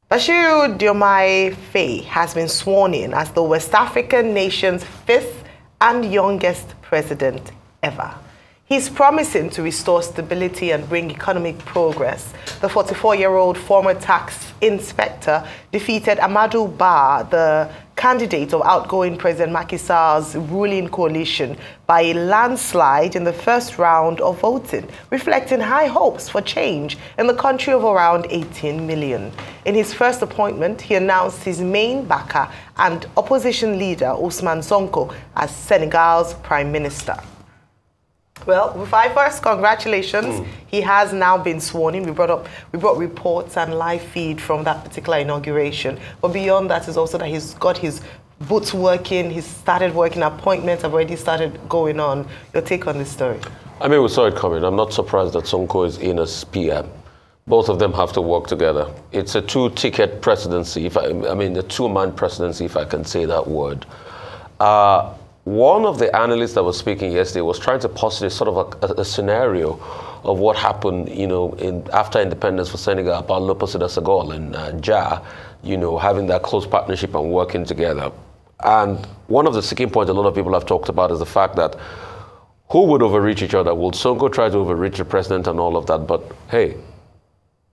Bassirou Diomaye Faye has been sworn in as the West African nation's 5th and youngest president ever. He's promising to restore stability and bring economic progress. The 44-year-old former tax inspector defeated Amadou Ba, the candidate of outgoing President Macky Sall's ruling coalition, by a landslide in the first round of voting, reflecting high hopes for change in the country of around 18 million. In his first appointment, he announced his main backer and opposition leader, Ousmane Sonko, as Senegal's prime minister. Well, Rufai, first, congratulations. He has now been sworn in. We brought reports and live feed from that particular inauguration. But beyond that is also that he's got his boots working, he's started working, appointments have already started going on. Your take on this story? I mean, we saw it coming. I'm not surprised that Sonko is in as PM. Both of them have to work together. It's a two-ticket presidency, I mean, a two-man presidency, if I can say that word. One of the analysts that was speaking yesterday was trying to posit sort of a scenario of what happened, you know, after independence for Senegal about Léopold Sédar and Ja, you know, having that close partnership and working together. And one of the sticking points a lot of people have talked about is the fact that who would overreach each other? Would Sonko try to overreach the president and all of that? But hey,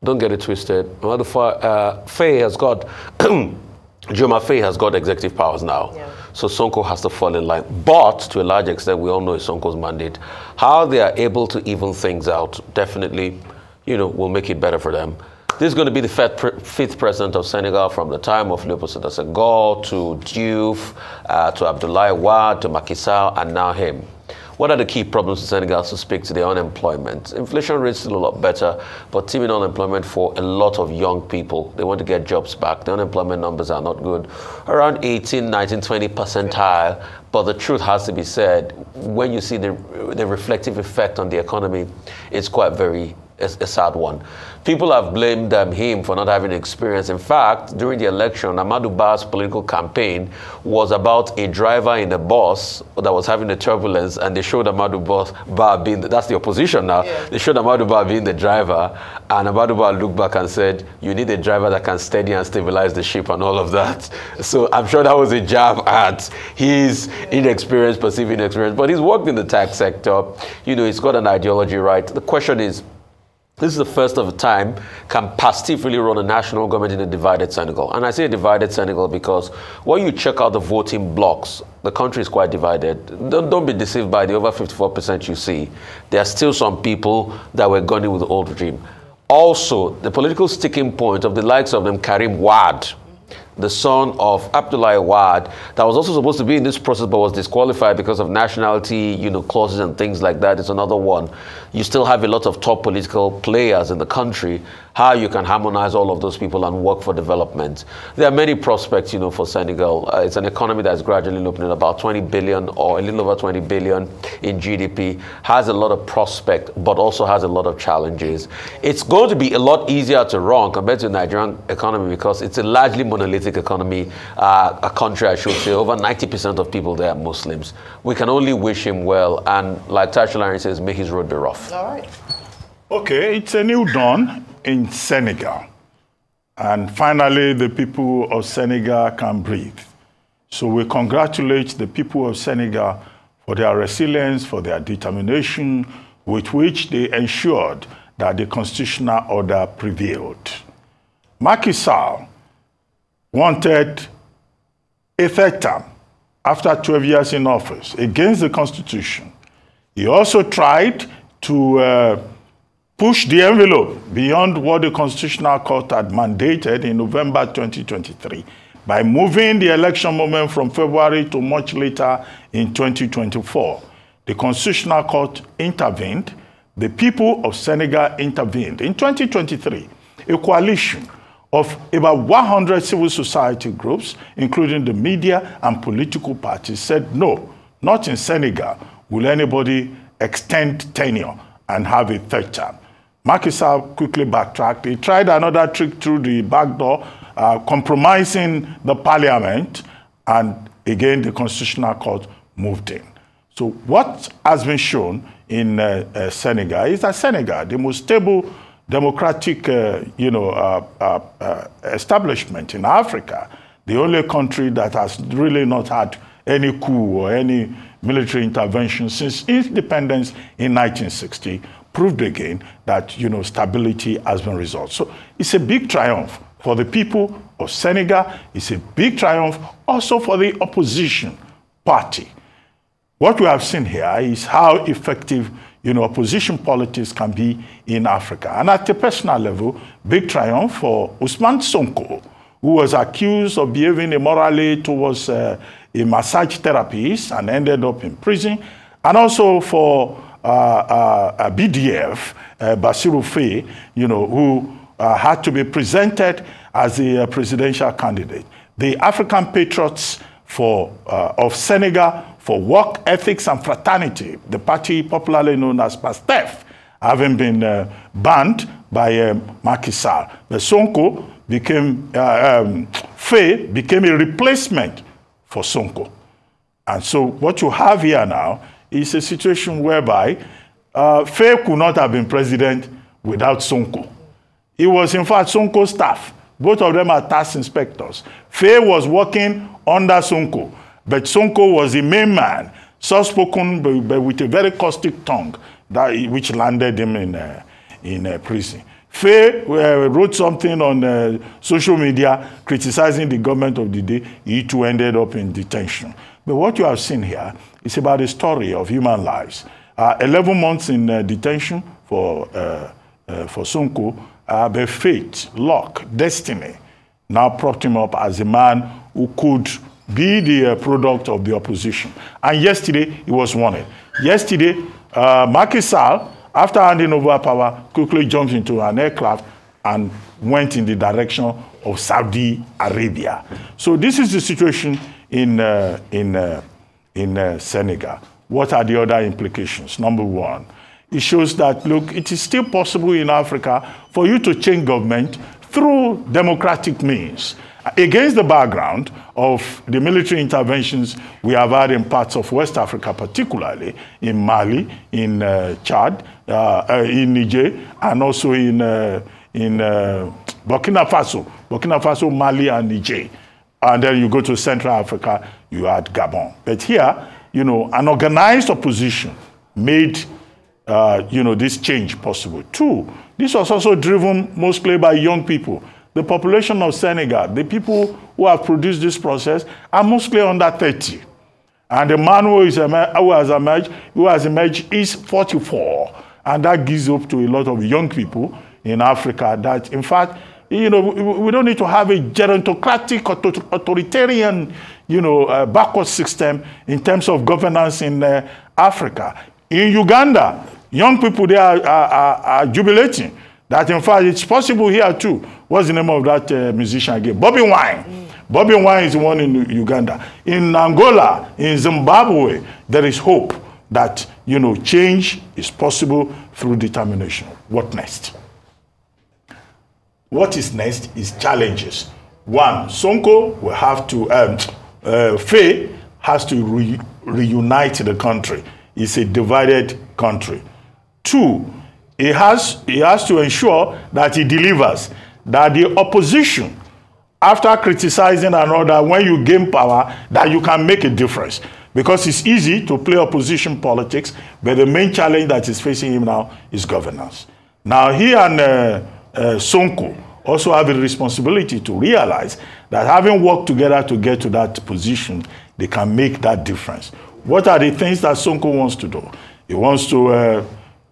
don't get it twisted. Faye has got, Diomaye Faye has got executive powers now. Yeah. So Sonko has to fall in line. But to a large extent, we all know it's Sonko's mandate. How they are able to even things out definitely, you know, will make it better for them. This is going to be the fifth president of Senegal from the time of Léopold Sédar Senghor to Diouf, to Abdoulaye Wade, to Macky Sall, and now him. What are the key problems in Senegal to speak to the unemployment? Inflation rate is still a lot better, but teaming unemployment for a lot of young people. They want to get jobs back. The unemployment numbers are not good. Around 18, 19, 20 percentile. But the truth has to be said, when you see the reflective effect on the economy, it's quite a sad one. People have blamed him for not having experience. In fact, during the election, Amadou Ba's political campaign was about a driver in a bus that was having a turbulence, and they showed Amadou Ba being, that's the opposition now, yeah. They showed Amadou Ba being the driver, and Amadou Ba looked back and said, you need a driver that can steady and stabilize the ship and all of that. So I'm sure that was a jab at his inexperience, perceived inexperience, but he's worked in the tax sector. You know, he's got an ideology right. The question is, this is the first of a time, can Pastef really run a national government in a divided Senegal? And I say divided Senegal because when you check out the voting blocks, the country is quite divided. Don't be deceived by the over 54% you see. There are still some people that were gunning with the old regime. Also, the political sticking point of the likes of them, Karim Wade, the son of Abdoulaye Wade, that was also supposed to be in this process but was disqualified because of nationality, you know, clauses and things like that. It's another one. You still have a lot of top political players in the country. How you can harmonize all of those people and work for development. There are many prospects, you know, for Senegal. It's an economy that's gradually opening, about 20 billion or a little over 20 billion in GDP, has a lot of prospect, but also has a lot of challenges. It's going to be a lot easier to run compared to the Nigerian economy because it's a largely monolithic economy, a country, I should say. Over 90% of people there are Muslims. We can only wish him well, and like Tachulari says, may his road be rough. All right. Okay, it's a new dawn in Senegal. And finally, the people of Senegal can breathe. So we congratulate the people of Senegal for their resilience, for their determination, with which they ensured that the constitutional order prevailed. Macky Sall wanted a third term after 12 years in office against the Constitution. He also tried to push the envelope beyond what the Constitutional Court had mandated in November 2023 by moving the election moment from February to much later in 2024. The Constitutional Court intervened. The people of Senegal intervened. In 2023, a coalition of about 100 civil society groups, including the media and political parties, said no, not in Senegal will anybody extend tenure and have a third term. Macky Sall quickly backtracked. He tried another trick through the back door, compromising the parliament, and again the Constitutional Court moved in. So what has been shown in Senegal is that Senegal, the most stable democratic, establishment in Africa, the only country that has really not had any coup or any military intervention since independence in 1960, proved again that, stability has been resolved. So it's a big triumph for the people of Senegal. It's a big triumph also for the opposition party. What we have seen here is how effective, opposition politics can be in Africa. And at a personal level, big triumph for Ousmane Sonko, who was accused of behaving immorally towards a massage therapist and ended up in prison. And also for BDF, Bassirou Faye, who had to be presented as a presidential candidate. The African Patriots of Senegal for Work Ethics and Fraternity, the party popularly known as PASTEF, having been banned by Macky Sall. But Sonko became, Faye became a replacement for Sonko. And so what you have here now is a situation whereby Faye could not have been president without Sonko. It was, in fact, Sonko's staff. Both of them are tax inspectors. Faye was working under Sonko, but Sonko was the main man, soft-spoken but with a very caustic tongue, which landed him in prison. Faye wrote something on social media criticizing the government of the day. He too ended up in detention. But what you have seen here is about the story of human lives. 11 months in detention for Sonko, but fate, luck, destiny now propped him up as a man who could be the product of the opposition. And yesterday, he was wanted. Yesterday, Macky Sall, after handing over power, quickly jumped into an aircraft and went in the direction of Saudi Arabia. So this is the situation in Senegal. What are the other implications? Number one, it shows that, look, it is still possible in Africa for you to change government through democratic means, against the background of the military interventions we have had in parts of West Africa, particularly in Mali, in Chad, in Niger, and also in Burkina Faso, Mali, and Niger. And then you go to Central Africa, you had Gabon. But here, an organized opposition made this change possible. Two, this was also driven mostly by young people. The population of Senegal, the people who have produced this process, are mostly under 30. And the man who has emerged is 44. And that gives hope to a lot of young people in Africa that, in fact, we don't need to have a gerontocratic, authoritarian, backward system in terms of governance in Africa. In Uganda, young people there are jubilating that, in fact, it's possible here too. What's the name of that musician again? Bobby Wine. Bobby Wine is the one in Uganda. In Angola, in Zimbabwe, there is hope that, change is possible through determination. What next? What is next is challenges. One, Sonko will have to, Faye has to reunite the country. It's a divided country. Two, he has to ensure that he delivers, that the opposition, after criticizing another, when you gain power, that you can make a difference. Because it's easy to play opposition politics, but the main challenge that is facing him now is governance. Now, he and Sonko also have a responsibility to realize that having worked together to get to that position, they can make that difference. What are the things that Sonko wants to do? He wants to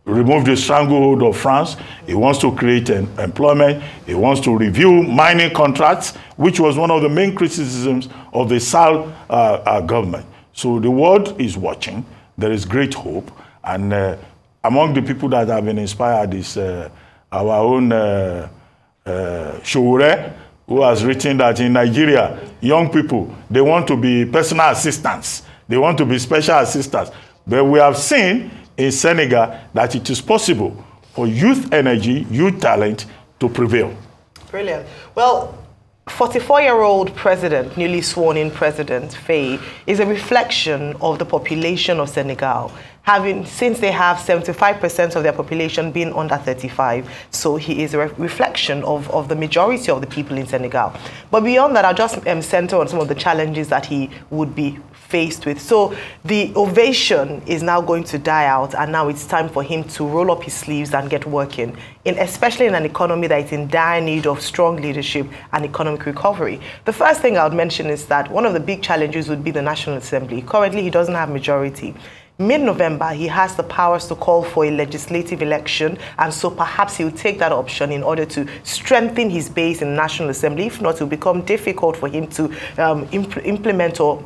remove the stranglehold of France. He wants to create employment. He wants to review mining contracts, which was one of the main criticisms of the Sall government. So the world is watching. There is great hope. And among the people that have been inspired is our own Shoure, who has written that in Nigeria, young people, they want to be personal assistants. They want to be special assistants. But we have seen in Senegal that it is possible for youth energy, youth talent to prevail. Brilliant. Well, 44-year-old president, newly sworn in president, Faye, is a reflection of the population of Senegal since they have 75% of their population being under 35. So he is a reflection of the majority of the people in Senegal. But beyond that, I'll just center on some of the challenges that he would be faced with. So the ovation is now going to die out, and now it's time for him to roll up his sleeves and get working, especially in an economy that is in dire need of strong leadership and economic recovery. The first thing I would mention is that one of the big challenges would be the National Assembly. Currently, he doesn't have majority. Mid-November, he has the powers to call for a legislative election, and so perhaps he'll take that option in order to strengthen his base in the National Assembly. If not, it will become difficult for him to implement or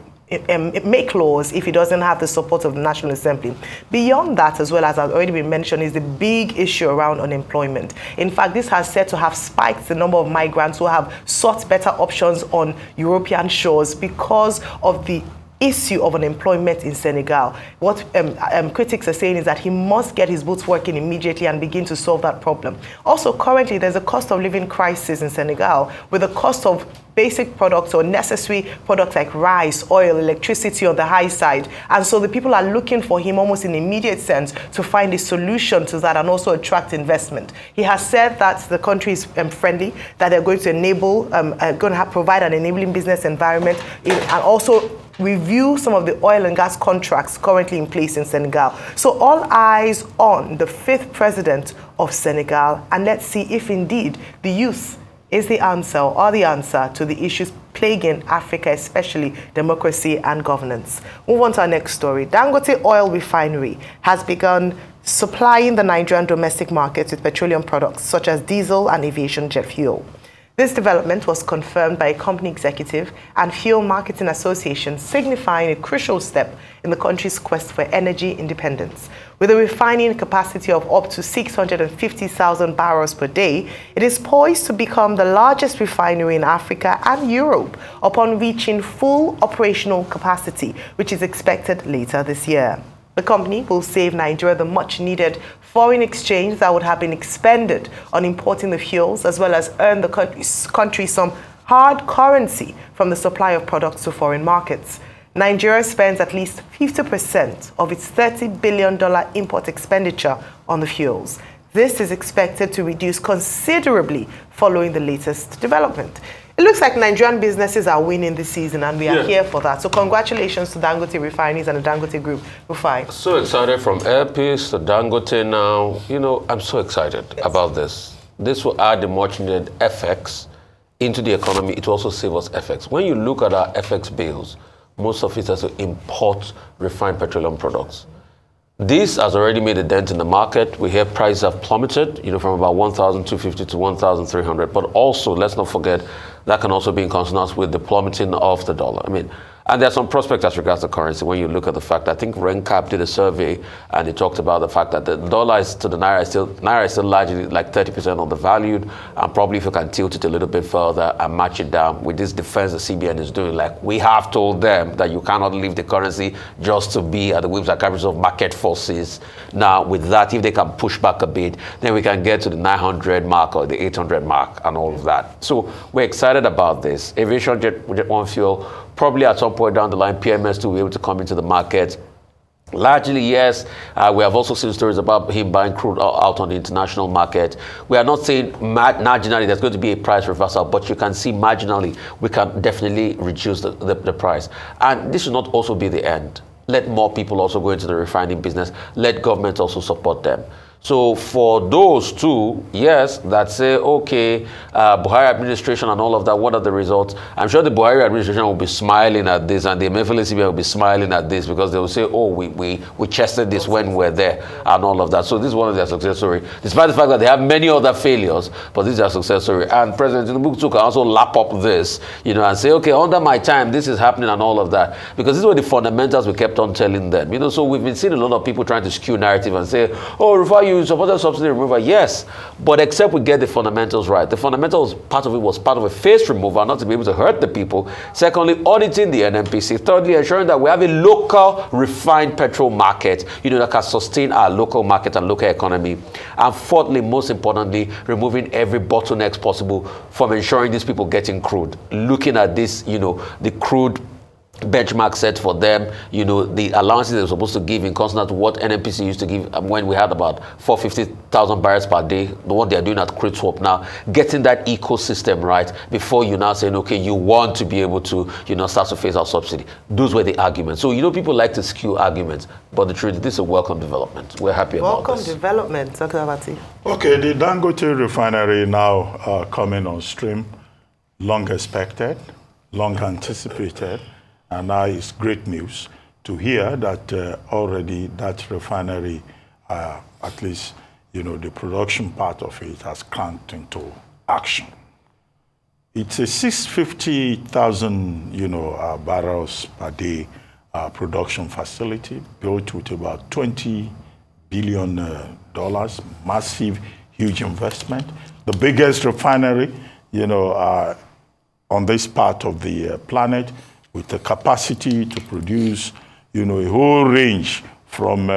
make laws if he doesn't have the support of the National Assembly. Beyond that, as well, as I've already been mentioned, is the big issue around unemployment. In fact, this has said to have spiked the number of migrants who have sought better options on European shores because of the issue of unemployment in Senegal. What critics are saying is that he must get his boots working immediately and begin to solve that problem. Also, currently, there's a cost of living crisis in Senegal, with the cost of basic products or necessary products like rice, oil, electricity on the high side. And so the people are looking for him almost in immediate sense to find a solution to that and also attract investment. He has said that the country is friendly, that they're going to enable, provide an enabling business environment, and also review some of the oil and gas contracts currently in place in Senegal. So all eyes on the 5th president of Senegal, and let's see if indeed the youth is the answer or the answer to the issues plaguing Africa, especially democracy and governance. Move on to our next story. Dangote Oil Refinery has begun supplying the Nigerian domestic market with petroleum products such as diesel and aviation jet fuel. This development was confirmed by a company executive and Fuel Marketing Association, signifying a crucial step in the country's quest for energy independence. With a refining capacity of up to 650,000 barrels per day, it is poised to become the largest refinery in Africa and Europe upon reaching full operational capacity, which is expected later this year. The company will save Nigeria the much-needed foreign exchange that would have been expended on importing the fuels, as well as earn the country some hard currency from the supply of products to foreign markets. Nigeria spends at least 50% of its $30 billion import expenditure on the fuels. This is expected to reduce considerably following the latest development. It looks like Nigerian businesses are winning this season, and we are here for that. So congratulations to Dangote Refineries and the Dangote Group. Rufai. So excited, from Airpeace to Dangote now. You know, I'm so excited about this. This will add the much needed FX into the economy. It will also save us FX. When you look at our FX bills, most of it has to import refined petroleum products. This has already made a dent in the market. We hear prices have plummeted, from about 1,250 to 1,300. But also, let's not forget, that can also be in consonance with the plummeting of the dollar. And there's some prospects as regards to currency when you look at the fact, I think RenCap did a survey and they talked about the fact that the dollar to the naira is still largely like 30% of the value, and probably if you can tilt it a little bit further and match it down with this defense the CBN is doing, like we have told them that you cannot leave the currency just to be at the whims and caprices of market forces. Now with that, if they can push back a bit, then we can get to the 900 mark or the 800 mark and all of that. So we're excited about this. Aviation jet one fuel, probably at some point down the line, PMS to be able to come into the market. Largely, yes. We have also seen stories about him buying crude out on the international market. We are not saying marginally there's going to be a price reversal, but you can see marginally we can definitely reduce the price. And this should not also be the end. Let more people also go into the refining business. Let government also support them. So for those two, yes, that say, okay, Buhari administration and all of that, what are the results? I'm sure the Buhari administration will be smiling at this, and the MFLCB will be smiling at this, because they will say, oh, we chested this when we're there and all of that. So this is one of their success stories, despite the fact that they have many other failures, but this is their success story. And President Tinubu can also lap up this, and say, okay, under my time, this is happening and all of that. Because these were the fundamentals we kept on telling them. So we've been seeing a lot of people trying to skew narrative and say, oh, Rufai, you supported subsidy removal, yes, but except we get the fundamentals right. The fundamentals, part of it was part of a phased removal, not to be able to hurt the people. Secondly, auditing the NNPC. Thirdly, ensuring that we have a local refined petrol market, that can sustain our local market and local economy. And fourthly, most importantly, removing every bottlenecks possible from ensuring these people getting crude. Looking at this, the crude benchmark set for them, the allowances they're supposed to give in consonant to what NNPC used to give when we had about 450,000 barrels per day, the one they're doing at crude swap now, getting that ecosystem right before you now saying, okay, you want to be able to, start to phase out subsidy. Those were the arguments. So, people like to skew arguments, but the truth, this is a welcome development. We're happy about this. Welcome development, Dr. Abati. Okay, the Dangote refinery now coming on stream, long expected, long anticipated. And now it's great news to hear that already that refinery, at least, the production part of it has cranked into action. It's a 650,000, barrels per day production facility built with about $20 billion, massive, huge investment. The biggest refinery, on this part of the planet, with the capacity to produce, a whole range from,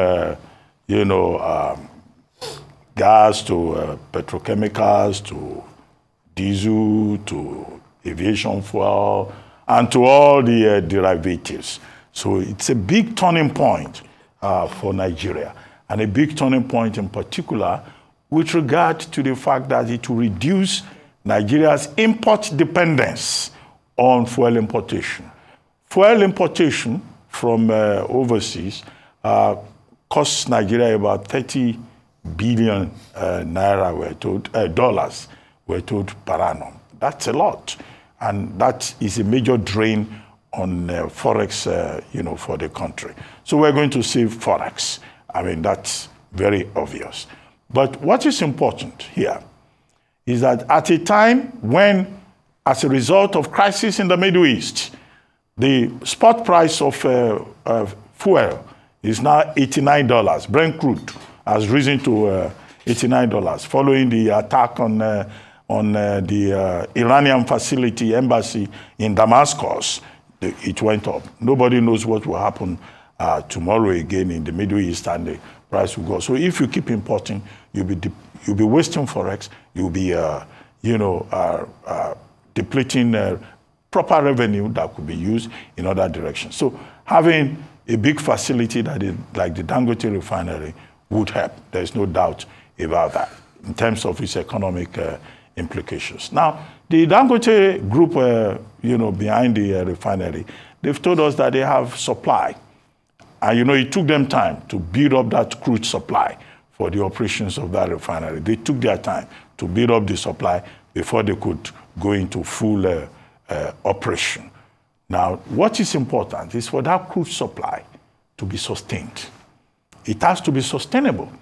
gas to petrochemicals to diesel to aviation fuel and to all the derivatives. So it's a big turning point for Nigeria, and a big turning point in particular with regard to the fact that it will reduce Nigeria's import dependence on fuel importation. Fuel importation from overseas costs Nigeria about 30 billion naira, dollars, we're told, per annum. That's a lot. And that is a major drain on Forex, for the country. So we're going to save Forex. I mean, that's very obvious. But what is important here is that at a time when, as a result of crisis in the Middle East, the spot price of fuel is now $89. Brent crude has risen to $89 following the attack on the Iranian facility, embassy in Damascus. It went up. Nobody knows what will happen tomorrow again in the Middle East, and the price will go. So if you keep importing, you'll be wasting Forex. You'll be, depleting proper revenue that could be used in other directions. So having a big facility that is like the Dangote refinery would help. There's no doubt about that in terms of its economic implications. Now, the Dangote group, behind the refinery, they've told us that they have supply. And, it took them time to build up that crude supply for the operations of that refinery. They took their time to build up the supply before they could go into full operation. Now, what is important is for that crude supply to be sustained. It has to be sustainable.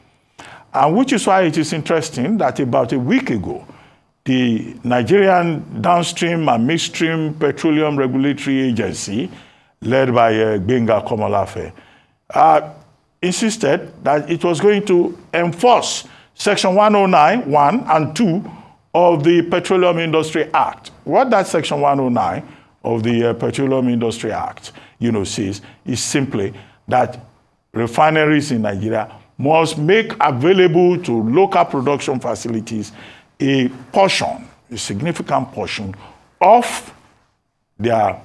And which is why it is interesting that about a week ago, the Nigerian Downstream and Midstream Petroleum Regulatory Agency, led by Gbenga Komolafe, insisted that it was going to enforce Section 109, 1 and 2 of the Petroleum Industry Act. What that Section 109 of the Petroleum Industry Act, says is simply that refineries in Nigeria must make available to local production facilities a portion, a significant portion of their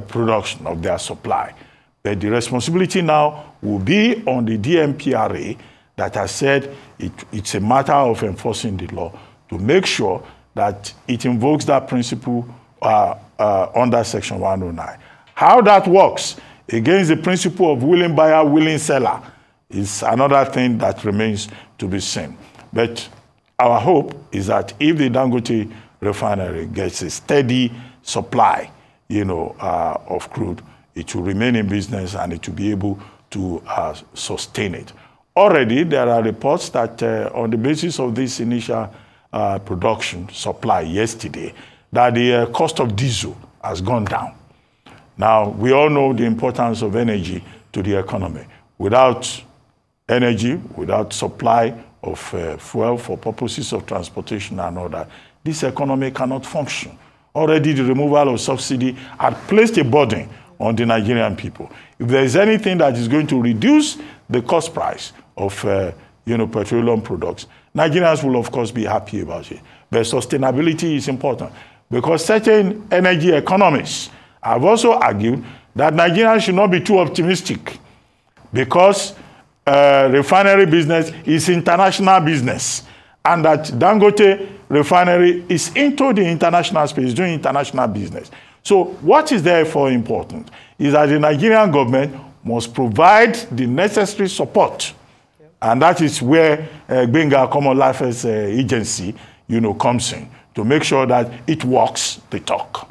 production, of their supply. But the responsibility now will be on the DMPRA that has said it's a matter of enforcing the law to make sure that it invokes that principle under Section 109. How that works against the principle of willing buyer, willing seller is another thing that remains to be seen. But our hope is that if the Dangote refinery gets a steady supply, of crude, it will remain in business and it will be able to sustain it. Already, there are reports that on the basis of this initial production supply yesterday, that the cost of diesel has gone down. Now, we all know the importance of energy to the economy. Without energy, without supply of fuel for purposes of transportation and all that, this economy cannot function. Already the removal of subsidy had placed a burden on the Nigerian people. If there is anything that is going to reduce the cost price of petroleum products, Nigerians will of course be happy about it. But sustainability is important because certain energy economists have also argued that Nigerians should not be too optimistic because refinery business is international business, and that Dangote refinery is into the international space, doing international business. So what is therefore important is that the Nigerian government must provide the necessary support. Yep. And that is where Benga Common Affairs Agency, comes in to make sure that it walks the talk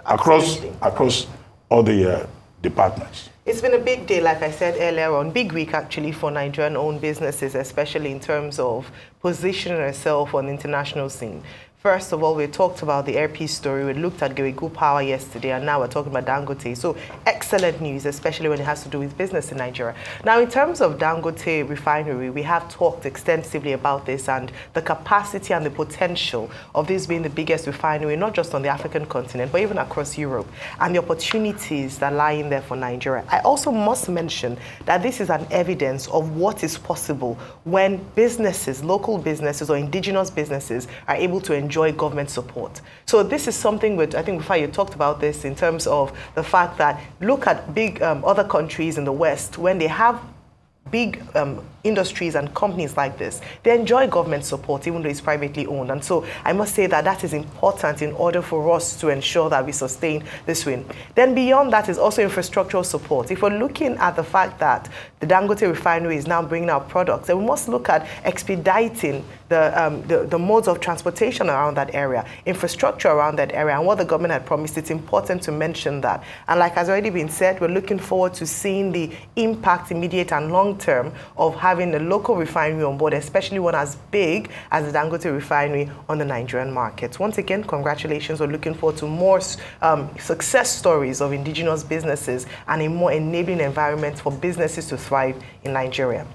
across all the departments. It's been a big day, like I said earlier on, big week actually for Nigerian-owned businesses, especially in terms of positioning herself on the international scene. First of all, we talked about the airpiece story. We looked at Gerigu Power yesterday, and now we're talking about Dangote. So excellent news, especially when it has to do with business in Nigeria. Now, in terms of Dangote refinery, we have talked extensively about this and the capacity and the potential of this being the biggest refinery, not just on the African continent, but even across Europe, and the opportunities that lie in there for Nigeria. I also must mention that this is an evidence of what is possible when businesses, local businesses or indigenous businesses, are able to enjoy government support. So this is something which I think Faye, you talked about this in terms of the fact that look at big other countries in the West when they have big industries and companies like this, they enjoy government support even though it's privately owned. And so I must say that that is important in order for us to ensure that we sustain this win. Then beyond that is also infrastructural support. If we're looking at the fact that the Dangote refinery is now bringing out products, then we must look at expediting the modes of transportation around that area, infrastructure around that area, and what the government had promised. It's important to mention that. And like has already been said, we're looking forward to seeing the impact, immediate and long term, of having a local refinery on board, especially one as big as the Dangote refinery on the Nigerian market. Once again, congratulations. We're looking forward to more success stories of indigenous businesses and a more enabling environment for businesses to thrive in Nigeria.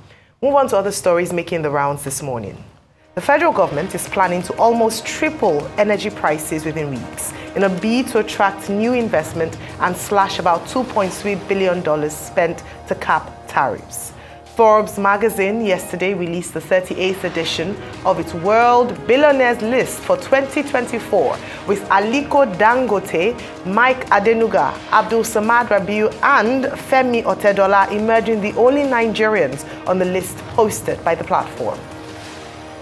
Move on to other stories making the rounds this morning. The federal government is planning to almost triple energy prices within weeks in a bid to attract new investment and slash about $2.3 billion spent to cap tariffs. Forbes magazine yesterday released the 38th edition of its World Billionaires list for 2024, with Aliko Dangote, Mike Adenuga, Abdul Samad Rabiu, and Femi Otedola emerging the only Nigerians on the list hosted by the platform.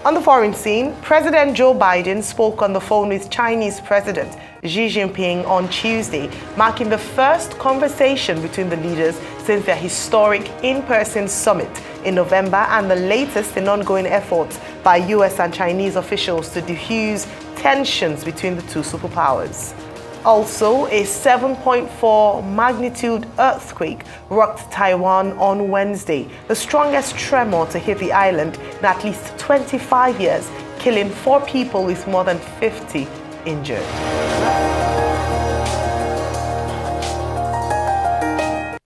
On the foreign scene, President Joe Biden spoke on the phone with Chinese President Xi Jinping on Tuesday, marking the first conversation between the leaders since their historic in-person summit in November and the latest in ongoing efforts by US and Chinese officials to diffuse tensions between the two superpowers. Also, a 7.4 magnitude earthquake rocked Taiwan on Wednesday, the strongest tremor to hit the island in at least 25 years, killing 4 people with more than 50 injured.